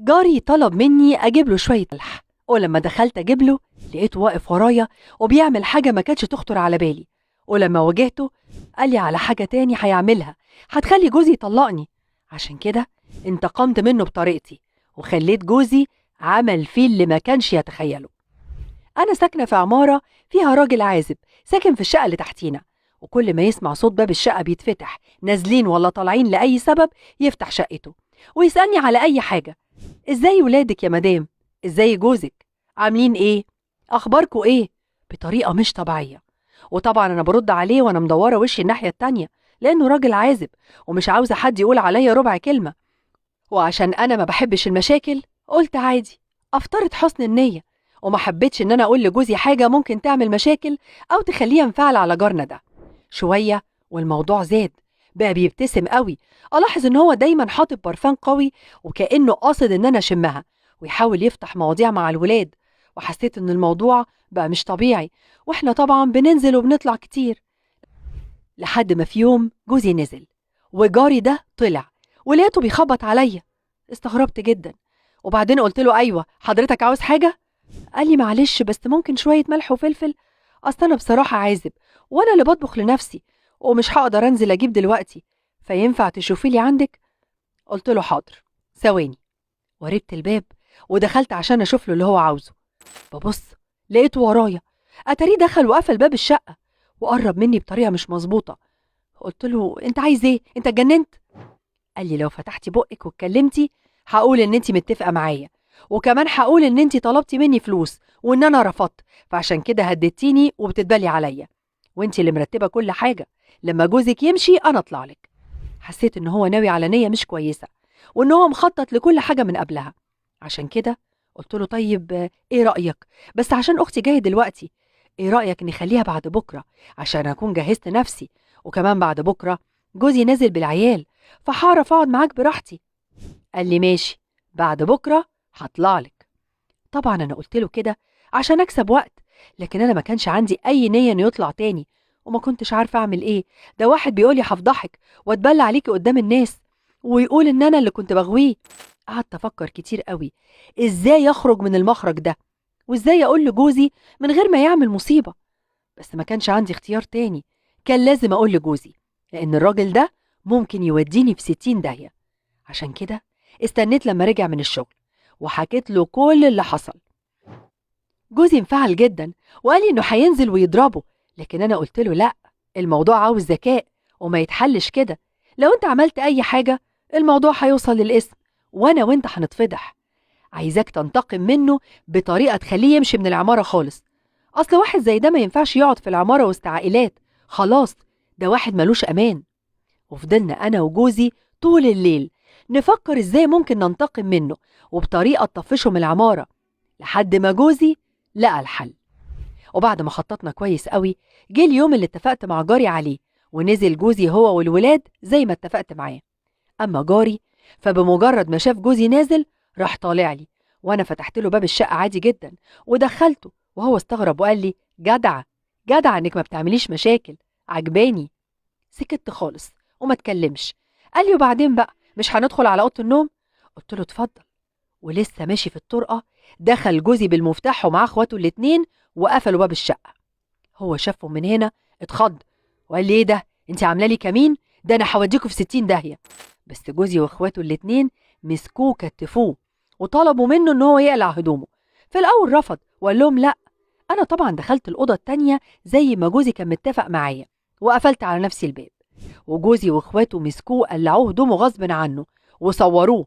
جاري طلب مني اجيب له شويه ملح، ولما دخلت اجيب له لقيته واقف ورايا وبيعمل حاجه ما كانتش تخطر على بالي. ولما واجهته قال لي على حاجه تاني هيعملها هتخلي جوزي يطلقني. عشان كده انتقمت منه بطريقتي وخليت جوزي عمل فيه اللي ما كانش يتخيله. انا ساكنه في عماره فيها راجل عازب ساكن في الشقه اللي تحتينا، وكل ما يسمع صوت باب الشقه بيتفتح نازلين ولا طالعين لاي سبب يفتح شقته ويسالني على اي حاجه: ازاي ولادك يا مدام؟ ازاي جوزك؟ عاملين ايه؟ اخباركوا ايه؟ بطريقه مش طبيعيه. وطبعا انا برد عليه وانا مدوره وشي الناحيه التانيه، لانه راجل عازب ومش عاوزه حد يقول عليا ربع كلمه. وعشان انا ما بحبش المشاكل قلت عادي افترض حسن النيه، وما حبيتش ان انا اقول لجوزي حاجه ممكن تعمل مشاكل او تخليه ينفعل على جارنا ده. شويه والموضوع زاد، بقى بيبتسم قوي، الاحظ ان هو دايما حاطط برفان قوي وكانه قاصد ان انا اشمها، ويحاول يفتح مواضيع مع الولاد. وحسيت ان الموضوع بقى مش طبيعي، واحنا طبعا بننزل وبنطلع كتير. لحد ما في يوم جوزي نزل وجاري ده طلع ولقيته بيخبط عليا. استغربت جدا، وبعدين قلت له: ايوه حضرتك عاوز حاجه؟ قال لي: معلش بس ممكن شويه ملح وفلفل، اصل انا بصراحه عازب وانا اللي بطبخ لنفسي ومش هقدر انزل اجيب دلوقتي، فينفع تشوفي لي عندك؟ قلت له: حاضر ثواني. وريت الباب ودخلت عشان اشوف له اللي هو عاوزه. ببص لقيته ورايا، اتاريه دخل وقفل باب الشقه وقرب مني بطريقه مش مظبوطه. قلت له: انت عايز ايه؟ انت اتجننت؟ قال لي: لو فتحتي بقك واتكلمتي هقول ان انت متفقه معايا، وكمان هقول ان انت طلبتي مني فلوس وان انا رفضت، فعشان كده هددتيني وبتتبلي عليا، وانت اللي مرتبه كل حاجه، لما جوزك يمشي انا اطلع لك. حسيت ان هو ناوي على نيه مش كويسه، وان هو مخطط لكل حاجه من قبلها. عشان كده قلت له: طيب ايه رايك؟ بس عشان اختي جايه دلوقتي، ايه رايك نخليها بعد بكره عشان اكون جهزت نفسي، وكمان بعد بكره جوزي نازل بالعيال فهعرف اقعد معاك براحتي. قال لي: ماشي، بعد بكره هطلع لك. طبعا انا قلت له كده عشان اكسب وقت، لكن انا ما كانش عندي اي نيه انه يطلع تاني، وما كنتش عارفه اعمل ايه. ده واحد بيقول لي هفضحك واتبلى عليكي قدام الناس ويقول ان انا اللي كنت بغويه. قعدت افكر كتير قوي ازاي اخرج من المخرج ده، وازاي اقول لجوزي من غير ما يعمل مصيبه. بس ما كانش عندي اختيار تاني، كان لازم اقول لجوزي، لان الراجل ده ممكن يوديني في 60 داهيه. عشان كده استنيت لما رجع من الشغل وحكيت له كل اللي حصل. جوزي انفعل جدا وقال لي انه هينزل ويضربه، لكن انا قلت له: لا، الموضوع عاوز ذكاء وما يتحلش كده. لو انت عملت اي حاجه الموضوع هيوصل للاسم وانا وانت هنتفضح. عايزاك تنتقم منه بطريقه تخليه يمشي من العماره خالص، اصل واحد زي ده ما ينفعش يقعد في العماره وسط عائلات، خلاص ده واحد ملوش امان. وفضلنا انا وجوزي طول الليل نفكر ازاي ممكن ننتقم منه وبطريقه تطفشه من العماره، لحد ما جوزي لقى الحل. وبعد ما خططنا كويس قوي جه اليوم اللي اتفقت مع جاري عليه، ونزل جوزي هو والولاد زي ما اتفقت معاه. اما جاري فبمجرد ما شاف جوزي نازل راح طالع لي، وانا فتحت له باب الشقه عادي جدا ودخلته، وهو استغرب وقال لي: جدعه جدعه انك ما بتعمليش مشاكل، عجباني. سكت خالص وما اتكلمش. قال لي: وبعدين بقى مش هندخل على اوضه النوم؟ قلت له: اتفضل. ولسه ماشي في الطرقه دخل جوزي بالمفتاح ومعاه اخواته الاتنين وقفلوا باب الشقه. هو شافهم من هنا اتخض وقال لي: ايه ده؟ انت عامله لي كمين؟ ده انا هوديكوا في 60 داهيه. بس جوزي واخواته الاتنين مسكوه كتفوه وطلبوا منه ان هو يقلع هدومه. في الاول رفض وقال لهم لا. انا طبعا دخلت الاوضه التانيه زي ما جوزي كان متفق معايا وقفلت على نفسي الباب، وجوزي واخواته مسكوه قلعوه هدومه غصب عنه وصوروه،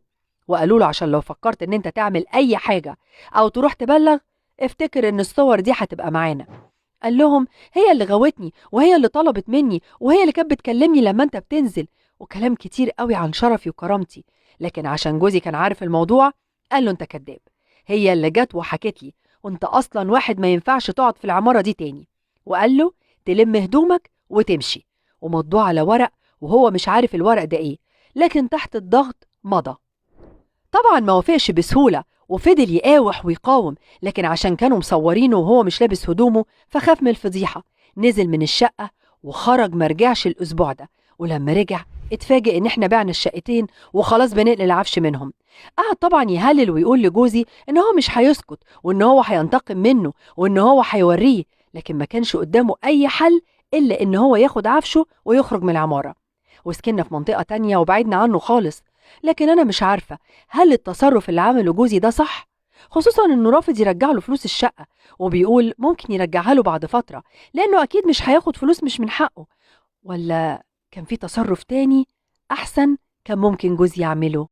وقالوا له: عشان لو فكرت ان انت تعمل اي حاجه او تروح تبلغ افتكر ان الصور دي هتبقى معانا. قال لهم: هي اللي غوتني وهي اللي طلبت مني وهي اللي كانت بتكلمني لما انت بتنزل، وكلام كتير قوي عن شرفي وكرامتي. لكن عشان جوزي كان عارف الموضوع قال له: انت كذاب، هي اللي جت وحكت لي، وانت اصلا واحد ما ينفعش تقعد في العماره دي تاني. وقال له: تلم هدومك وتمشي، ومضوه على ورق وهو مش عارف الورق ده ايه، لكن تحت الضغط مضى. طبعا ما وافقش بسهوله وفضل يقاوح ويقاوم، لكن عشان كانوا مصورينه وهو مش لابس هدومه فخاف من الفضيحه، نزل من الشقه وخرج مرجعش الاسبوع ده، ولما رجع اتفاجئ ان احنا بعنا الشقتين وخلاص بنقل العفش منهم. قعد طبعا يهلل ويقول لجوزي ان هو مش هيسكت وان هو هينتقم منه وان هو هيوريه، لكن ما كانش قدامه اي حل الا ان هو ياخد عفشه ويخرج من العمارة. وسكننا في منطقة تانية وبعدنا عنه خالص. لكن انا مش عارفة هل التصرف اللي عمله جوزي ده صح، خصوصا انه رافض يرجع له فلوس الشقة، وبيقول ممكن يرجعها له بعد فترة لانه اكيد مش هياخد فلوس مش من حقه. ولا كان في تصرف تاني أحسن كان ممكن جوزي يعمله؟